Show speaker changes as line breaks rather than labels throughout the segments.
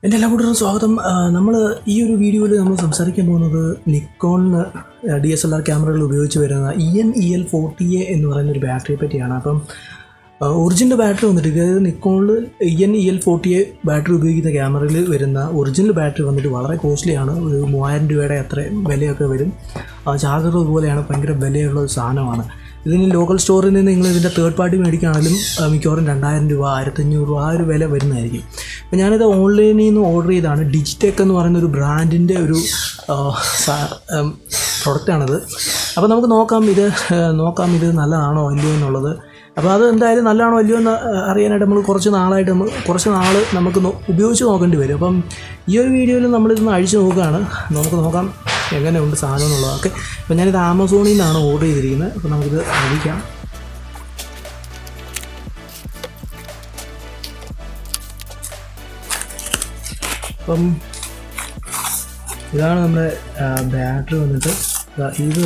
എൻ്റെ എല്ലാ കൂട്ടർക്കും സ്വാഗതം. നമ്മൾ ഈ ഒരു വീഡിയോയിൽ നമ്മൾ സംസാരിക്കാൻ പോകുന്നത് നിക്കോൺ DSLR ക്യാമറകൾ ഉപയോഗിച്ച് വരുന്ന enel14 എന്ന് പറയുന്നൊരു ബാറ്ററിയെ പറ്റിയാണ്. അപ്പം ഒറിജിനൽ ബാറ്ററി വന്നിട്ട്, അതായത് നിക്കോണിൽ enel14 ബാറ്ററി ഉപയോഗിക്കുന്ന ക്യാമറയിൽ വരുന്ന ഒറിജിനൽ ബാറ്ററി വന്നിട്ട് വളരെ കോസ്റ്റ്ലിയാണ്. ഒരു 3000 രൂപയുടെ അത്ര വിലയൊക്കെ വരും. ചാർജർ പോലെയാണ്, ഭയങ്കര വിലയുള്ള ഒരു സാധനമാണ്. ഇതിന് ലോക്കൽ സ്റ്റോറിൽ നിന്ന് നിങ്ങൾ ഇതിൻ്റെ തേർഡ് പാർട്ടി മേടിക്കുകയാണെങ്കിലും മിക്കവാറും 2000 രൂപ 1500 രൂപ ആ ഒരു വില വരുന്നതായിരിക്കും. അപ്പോൾ ഞാനിത് ഓൺലൈനിൽ നിന്ന് ഓർഡർ ചെയ്താണ്. ഡിജിടെക് എന്ന് പറയുന്ന ഒരു ബ്രാൻഡിൻ്റെ ഒരു പ്രൊഡക്റ്റാണിത്. അപ്പോൾ നമുക്ക് നോക്കാം ഇത് നല്ലതാണോ അല്ലയോ എന്നുള്ളത്. അപ്പോൾ അത് എന്തായാലും നല്ലതാണോ അല്ലയോ എന്ന് അറിയാനായിട്ട് നമ്മൾ കുറച്ച് നാൾ നമുക്ക് ഉപയോഗിച്ച് നോക്കേണ്ടി വരും. അപ്പം ഈ ഒരു വീഡിയോയിൽ നമ്മളിതൊന്ന് അഴിച്ച് നോക്കുകയാണ്. നമുക്ക് നോക്കാം എങ്ങനെയുണ്ട് സാധനം എന്നുള്ളതൊക്കെ. അപ്പോൾ ഞാനിത് ആമസോണിൽ നിന്നാണ് ഓർഡർ ചെയ്തിരിക്കുന്നത്. അപ്പോൾ നമുക്കിത് അഴിക്കാം. അപ്പം ഇതാണ് നമ്മുടെ ബാറ്ററി വന്നിട്ട്. ഇത്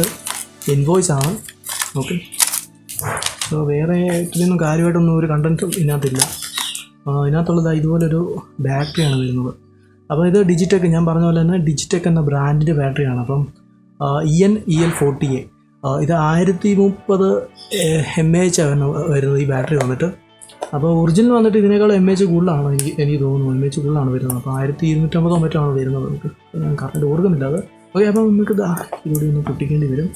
ഇൻവോയ്സ് ആണ്. ഓക്കെ, സോ വേറെ ഇതിനൊന്നും കാര്യമായിട്ടൊന്നും ഒരു കണ്ടൻറ്റും ഇതിനകത്തില്ല. ഇതിനകത്തുള്ളത് ഇതുപോലൊരു ബാറ്ററിയാണ് വരുന്നത്. അപ്പോൾ ഇത് ഡിജിടെക്, ഞാൻ പറഞ്ഞ പോലെ തന്നെ ഡിജിടെക് എന്ന ബ്രാൻഡിൻ്റെ ബാറ്ററിയാണ്. അപ്പം enel14 ഇത് 1030 mAh വരുന്നത് ഈ ബാറ്ററി വന്നിട്ട്. അപ്പോൾ ഒറിജിനൽ വന്നിട്ട് ഇതിനേക്കാൾ mAh കൂടുതലാണ് എനിക്ക് തോന്നുന്നു. mAh കൂടുതലാണ് വരുന്നത്. അപ്പോൾ 1250 മറ്റാണ് വരുന്നത്. നമുക്ക് ഞാൻ കറക്റ്റ് ഓർക്കുന്നില്ല അത്. ഓക്കെ, അപ്പോൾ നമുക്ക് ഇവിടെ ഒന്ന് പൊട്ടിക്കേണ്ടി വരും.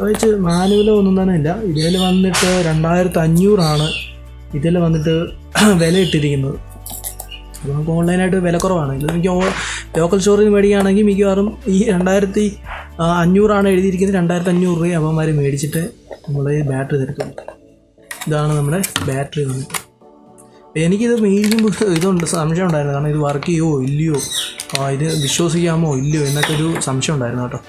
വെച്ച് മാനുവലോ ഒന്നും തന്നെ ഇല്ല. ഇതിൽ വന്നിട്ട് 2500 ഇതിൽ വന്നിട്ട് വില ഇട്ടിരിക്കുന്നത്. അപ്പോൾ നമുക്ക് ഓൺലൈനായിട്ട് വില കുറവാണ്. ഇത് എനിക്ക് ലോക്കൽ സ്റ്റോറിൽ നിന്ന് മേടിക്കുകയാണെങ്കിൽ മിക്കവാറും ഈ 2500 എഴുതിയിരിക്കുന്നത്. 2500 രൂപ അവന്മാർ മേടിച്ചിട്ട് നമ്മളെ ഈ ബാറ്ററി തരത്തുള്ളൂ. ഇതാണ് നമ്മുടെ ബാറ്ററി വന്നിട്ട്. എനിക്കിത് മേടിക്കുമ്പോൾ ഇതുണ്ട്, സംശയം ഉണ്ടായിരുന്നു. കാരണം ഇത് വർക്ക് ചെയ്യുമോ ഇല്ലയോ, ഇത് വിശ്വസിക്കാമോ ഇല്ലയോ എന്നൊക്കെ ഒരു സംശയം ഉണ്ടായിരുന്നു കേട്ടോ.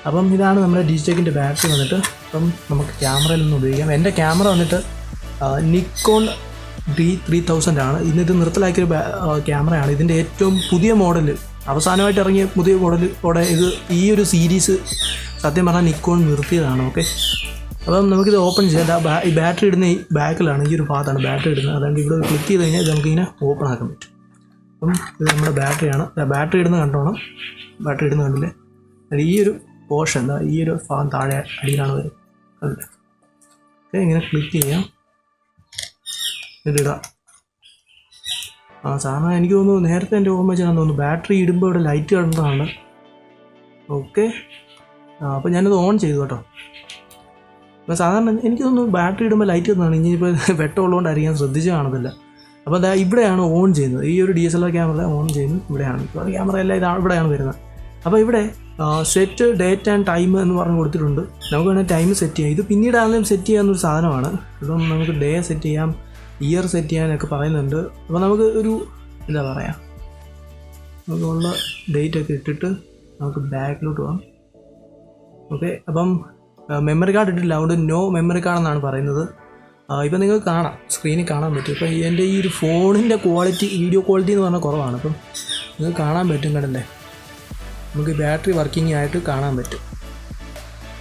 അപ്പം ഇതാണ് നമ്മുടെ ഡിജിടെക്കിൻ്റെ ബാറ്ററി വന്നിട്ട്. അപ്പം നമുക്ക് ക്യാമറയിലൊന്നും ഉപയോഗിക്കാം. എൻ്റെ ക്യാമറ വന്നിട്ട് നിക്കോൺ D3300 ആണ്. ഇന്നിത് നിർത്തലാക്കിയൊരു ക്യാമറയാണ്. ഇതിൻ്റെ ഏറ്റവും പുതിയ മോഡൽ, അവസാനമായിട്ട് ഇറങ്ങിയ പുതിയ മോഡലോടെ ഇത് ഈ ഒരു സീരീസ് സത്യം പറഞ്ഞാൽ നിക്കോൺ നിർത്തിയതാണ്. ഓക്കെ, അപ്പം നമുക്കിത് ഓപ്പൺ ചെയ്യാം. ഈ ബാറ്ററി ഇടുന്ന ഈ ബാക്കിലാണ്, ഈ ഒരു ഭാഗത്താണ് ബാറ്ററി ഇടുന്നത്. അതുകൊണ്ട് ഇവിടെ ക്ലിക്ക് ചെയ്ത് കഴിഞ്ഞാൽ നമുക്കിങ്ങനെ ഓപ്പൺ ആക്കാൻ പറ്റും. അപ്പം ഇത് നമ്മുടെ ബാറ്ററിയാണ്. ബാറ്ററി ഇടുന്നത് കണ്ടോണം. ബാറ്ററി ഇടുന്നത് കണ്ടില്ലേ? ഈ ഒരു പോർഷൻ ഈ ഒരു ഭാഗം താഴെ അടിയിലാണ് വരുന്നത്. കണ്ടില്ലേ? ഓക്കെ, ഇങ്ങനെ ക്ലിക്ക് ചെയ്യാം, ഇതിടാം. സാധാരണ എനിക്ക് തോന്നുന്നു നേരത്തെ എൻ്റെ ഓർമ്മ വെച്ചാൽ തോന്നുന്നു ബാറ്ററി ഇടുമ്പോൾ ഇവിടെ ലൈറ്റ് കാണുന്നതാണ്. ഓക്കെ, അപ്പോൾ ഞാനത് ഓൺ ചെയ്തു കേട്ടോ. അപ്പോൾ സാധാരണ എനിക്ക് തോന്നുന്നു ബാറ്ററി ഇടുമ്പോൾ ലൈറ്റ് കാണുന്നതാണ്. ഇനിയിപ്പോൾ വെട്ടമുള്ളതുകൊണ്ടായിരിക്കും ശ്രദ്ധിച്ച് കാണത്തില്ല. അപ്പോൾ അതാ ഇവിടെയാണ് ഓൺ ചെയ്യുന്നത്. ഈ ഒരു DSLR ക്യാമറ ഓൺ ചെയ്യുന്നത് ഇവിടെയാണ്. ഇപ്പോൾ ക്യാമറ എല്ലാം ഇവിടെയാണ് വരുന്നത്. അപ്പോൾ ഇവിടെ സെറ്റ് ഡേറ്റ് ആൻഡ് ടൈം എന്ന് പറഞ്ഞ് കൊടുത്തിട്ടുണ്ട്. നമുക്ക് വേണമെങ്കിൽ ടൈം സെറ്റ് ചെയ്യാം. ഇത് പിന്നീടാണെങ്കിലും സെറ്റ് ചെയ്യാവുന്നൊരു സാധനമാണ്. ഇപ്പം നമുക്ക് ഡേ സെറ്റ് ചെയ്യാം, ഇയർ സെറ്റ് ചെയ്യാനൊക്കെ പറയുന്നുണ്ട്. അപ്പോൾ നമുക്ക് ഒരു എന്താ പറയുക, നമുക്കുള്ള ഡേറ്റൊക്കെ ഇട്ടിട്ട് നമുക്ക് ബാക്കിലോട്ട് പോകാം. ഓക്കെ, അപ്പം മെമ്മറി കാർഡ് ഇട്ടില്ല, അതുകൊണ്ട് നോ മെമ്മറി കാർഡ് എന്നാണ് പറയുന്നത്. ഇപ്പം നിങ്ങൾക്ക് കാണാം, സ്ക്രീനിൽ കാണാൻ പറ്റും. ഇപ്പം എൻ്റെ ഈ ഒരു ഫോണിൻ്റെ ക്വാളിറ്റി, വീഡിയോ ക്വാളിറ്റി എന്ന് പറഞ്ഞാൽ കുറവാണ്. അപ്പം നിങ്ങൾക്ക് കാണാൻ പറ്റും, കണ്ടല്ലേ? നമുക്ക് ബാറ്ററി വർക്കിംഗ് ആയിട്ട് കാണാൻ പറ്റും.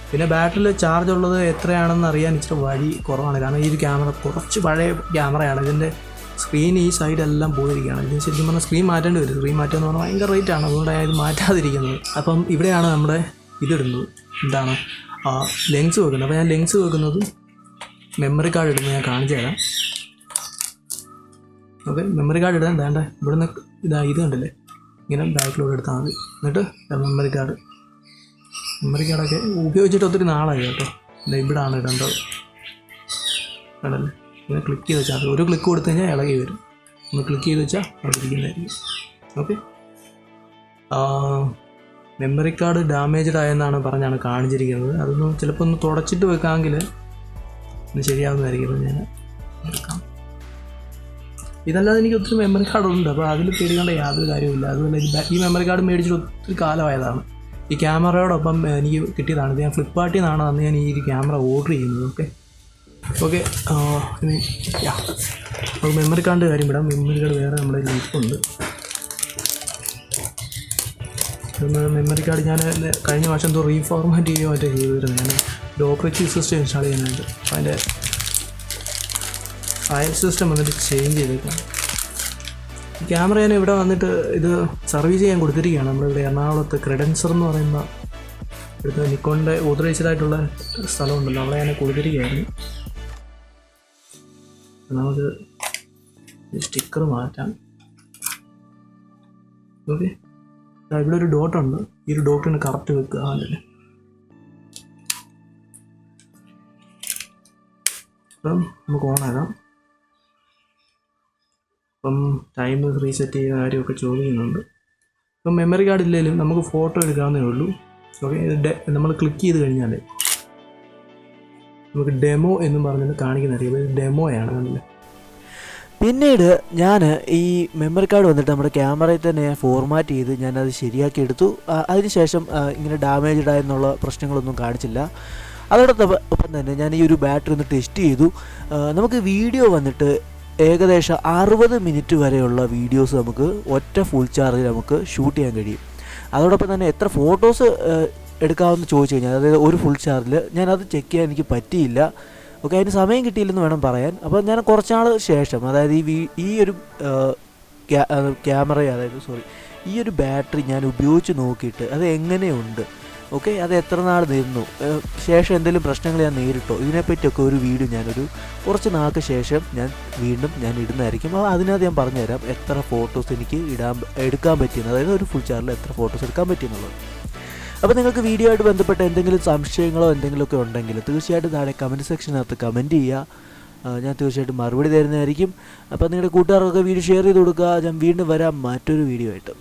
പിന്നെ ബാറ്ററിയിൽ ചാർജ് ഉള്ളത് എത്രയാണെന്ന് അറിയാൻ ഇച്ചിരി വഴി കുറവാണ്. കാരണം ഈ ഒരു ക്യാമറ കുറച്ച് പഴയ ക്യാമറയാണ്. ഇതിൻ്റെ സ്ക്രീൻ ഈ സൈഡെല്ലാം പോയിരിക്കുകയാണ്. ഇതിന് ശരിക്കും പറഞ്ഞാൽ സ്ക്രീൻ മാറ്റേണ്ടി വരും. സ്ക്രീൻ മാറ്റുക എന്ന് പറഞ്ഞാൽ ഭയങ്കര റേറ്റാണ്. അതുകൊണ്ടാണ് ഇത് മാറ്റാതിരിക്കുന്നത്. അപ്പം ഇവിടെയാണ് നമ്മുടെ ഇതിടുന്നത്, എന്താണ് ലെൻസ് വെക്കുന്നത്. അപ്പോൾ ഞാൻ ലെൻസ് വെക്കുന്നത് മെമ്മറി കാർഡ് ഇടുന്നത് ഞാൻ കാണിച്ചു തരാം. ഓക്കെ, മെമ്മറി കാർഡ് ഇടാൻ വേണ്ട, ഇവിടുന്ന് ഇത് കണ്ടില്ലേ, ഇങ്ങനെ ബാക്കിലോട്ട് എടുത്താൽ മതി. എന്നിട്ട് മെമ്മറി കാർഡൊക്കെ ഉപയോഗിച്ചിട്ട് ഒത്തിരി നാളായി കേട്ടോ. ഇവിടാണ് ഇടേണ്ടത്, കണ്ടല്ലേ? ഇങ്ങനെ ക്ലിക്ക് ചെയ്ത് വെച്ചാൽ ഒരു ക്ലിക്ക് കൊടുത്തു കഴിഞ്ഞാൽ ഇളകി വരും. ഒന്ന് ക്ലിക്ക് ചെയ്ത് വെച്ചാൽ അവിടെ ഇരിക്കുന്നതായിരിക്കും. ഓക്കെ, മെമ്മറി കാർഡ് ഡാമേജ്ഡ് ആയെന്നാണ് പറഞ്ഞാണ് കാണിച്ചിരിക്കുന്നത്. അതൊന്ന് ചിലപ്പോൾ ഒന്ന് തുടച്ചിട്ട് വെക്കാമെങ്കിൽ ഒന്ന് ശരിയാവുന്നതായിരിക്കും. ഞാൻ എടുക്കാം. ഇതല്ലാതെ എനിക്ക് ഒത്തിരി മെമ്മറി കാർഡുണ്ട്. അപ്പോൾ അതിൽ പേടിക്കേണ്ട യാതൊരു കാര്യമില്ല. അതുപോലെ ഈ മെമ്മറി കാർഡ് മേടിച്ചിട്ട് ഒത്തിരി കാലമായതാണ്. ഈ ക്യാമറയോടൊപ്പം എനിക്ക് കിട്ടിയതാണ്. ഇത് ഞാൻ ഫ്ലിപ്കാർട്ടിൽ നിന്നാണ് അന്ന് ഞാൻ ഈ ഒരു ക്യാമറ ഓർഡർ ചെയ്യുന്നത്. ഓക്കെ, നമുക്ക് മെമ്മറി കാർഡിൻ്റെ കാര്യം വിടാം. മെമ്മറി കാർഡ് വേറെ നമ്മുടെ ലിപ്പുണ്ട്. മെമ്മറി കാർഡ് ഞാൻ കഴിഞ്ഞ വർഷം എന്തോ റീഫോർമാറ്റ് ചെയ്യുകയോ മറ്റോ ചെയ്തിരുന്നു. ഞാൻ ഓപ്പറേറ്റിംഗ് സിസ്റ്റം ഇൻസ്റ്റാൾ ചെയ്യാനായിട്ട്. അപ്പോൾ അതിൻ്റെ ഫയൽ സിസ്റ്റം വന്നിട്ട് ചേഞ്ച് ചെയ്തേക്കാം. ക്യാമറ ഞാൻ ഇവിടെ വന്നിട്ട് ഇത് സർവീസ് ചെയ്യാൻ കൊടുത്തിരിക്കുകയാണ്. നമ്മളിവിടെ എറണാകുളത്ത് ക്രെഡൻസർ എന്ന് പറയുന്ന ഇവിടുത്തെ നിക്കോണിൻ്റെ ഓതറൈസ്ഡ് ആയിട്ടുള്ള സ്ഥലമുണ്ടല്ലോ, അവിടെ ഞാൻ കൊടുത്തിരിക്കുകയായിരുന്നു. നമുക്ക് സ്റ്റിക്കർ മാറ്റാം. ഓക്കെ, ഇവിടെ ഒരു ഡോട്ടുണ്ട്. ഈ ഒരു ഡോട്ടിന് കറക്റ്റ് വെക്കുക. അതല്ലേ അപ്പം നമുക്ക് ഓണാകാം. അപ്പം ടൈം റീസെറ്റ് ചെയ്യുന്ന കാര്യമൊക്കെ ചോദിക്കുന്നുണ്ട്. ഇപ്പം മെമ്മറി കാർഡ് ഇല്ലെങ്കിലും നമുക്ക് ഫോട്ടോ എടുക്കാവുന്നേ ഉള്ളൂ. ഓക്കെ, ഇത് നമ്മൾ ക്ലിക്ക് ചെയ്ത് കഴിഞ്ഞാൽ നമുക്ക് ഡെമോ എന്നും പറഞ്ഞിട്ട് കാണിക്കുന്നതായിരിക്കും. ഇത് ഡെമോയാണ് കണ്ടില്ലേ.
പിന്നീട് ഞാൻ ഈ മെമ്മറി കാർഡ് വന്നിട്ട് നമ്മുടെ ക്യാമറയിൽ തന്നെ ഞാൻ ഫോർമാറ്റ് ചെയ്ത് ഞാനത് ശരിയാക്കി എടുത്തു. അതിനുശേഷം ഇങ്ങനെ ഡാമേജ്ഡ് ആയെന്നുള്ള പ്രശ്നങ്ങളൊന്നും കാണിച്ചില്ല. അതോടൊപ്പം തന്നെ ഞാൻ ഈ ഒരു ബാറ്ററി ഒന്ന് ടെസ്റ്റ് ചെയ്തു. നമുക്ക് വീഡിയോ വന്നിട്ട് ഏകദേശം 60 മിനിറ്റ് വരെയുള്ള വീഡിയോസ് നമുക്ക് ഒറ്റ ഫുൾ ചാർജിൽ നമുക്ക് ഷൂട്ട് ചെയ്യാൻ കഴിയും. അതോടൊപ്പം തന്നെ എത്ര ഫോട്ടോസ് എടുക്കാമെന്ന് ചോദിച്ചു കഴിഞ്ഞാൽ, അതായത് ഒരു ഫുൾ ചാർജിൽ ഞാനത് ചെക്ക് ചെയ്യാൻ എനിക്ക് പറ്റിയില്ല. ഓക്കെ, അതിന് സമയം കിട്ടിയില്ലെന്ന് വേണം പറയാൻ. അപ്പോൾ ഞാൻ കുറച്ചാൾ ശേഷം, അതായത് ഈ ഒരു ക്യാമറ, ഈ ഒരു ബാറ്ററി ഞാൻ ഉപയോഗിച്ച് നോക്കിയിട്ട് അത് എങ്ങനെയുണ്ട്, ഓക്കെ, അത് എത്ര നാൾ നിന്നു, ശേഷം എന്തെങ്കിലും പ്രശ്നങ്ങൾ ഞാൻ നേരിട്ടോ, ഇതിനെപ്പറ്റിയൊക്കെ ഒരു വീഡിയോ ഞാനൊരു കുറച്ച് നാൾക്ക് ശേഷം വീണ്ടും ഞാൻ ഇടുന്നതായിരിക്കും. അപ്പോൾ അതിനകത്ത് ഞാൻ പറഞ്ഞുതരാം എത്ര ഫോട്ടോസ് എനിക്ക് എടുക്കാൻ പറ്റിയെന്ന്, അതായത് ഒരു ഫുൾ ചാർജിൽ എത്ര ഫോട്ടോസ് എടുക്കാൻ പറ്റിയെന്നുള്ളത്. അപ്പോൾ നിങ്ങൾക്ക് വീഡിയോ ആയിട്ട് ബന്ധപ്പെട്ട എന്തെങ്കിലും സംശയങ്ങളോ എന്തെങ്കിലുമൊക്കെ ഉണ്ടെങ്കിൽ തീർച്ചയായിട്ടും താഴെ കമൻറ്റ് സെക്ഷനകത്ത് കമൻറ്റ് ചെയ്യുക. ഞാൻ തീർച്ചയായിട്ടും മറുപടി തരുന്നതായിരിക്കും. അപ്പോൾ നിങ്ങളുടെ കൂട്ടുകാർക്കൊക്കെ വീഡിയോ ഷെയർ ചെയ്ത് കൊടുക്കുക. ഞാൻ വീണ്ടും വരാം മറ്റൊരു വീഡിയോ ആയിട്ട്.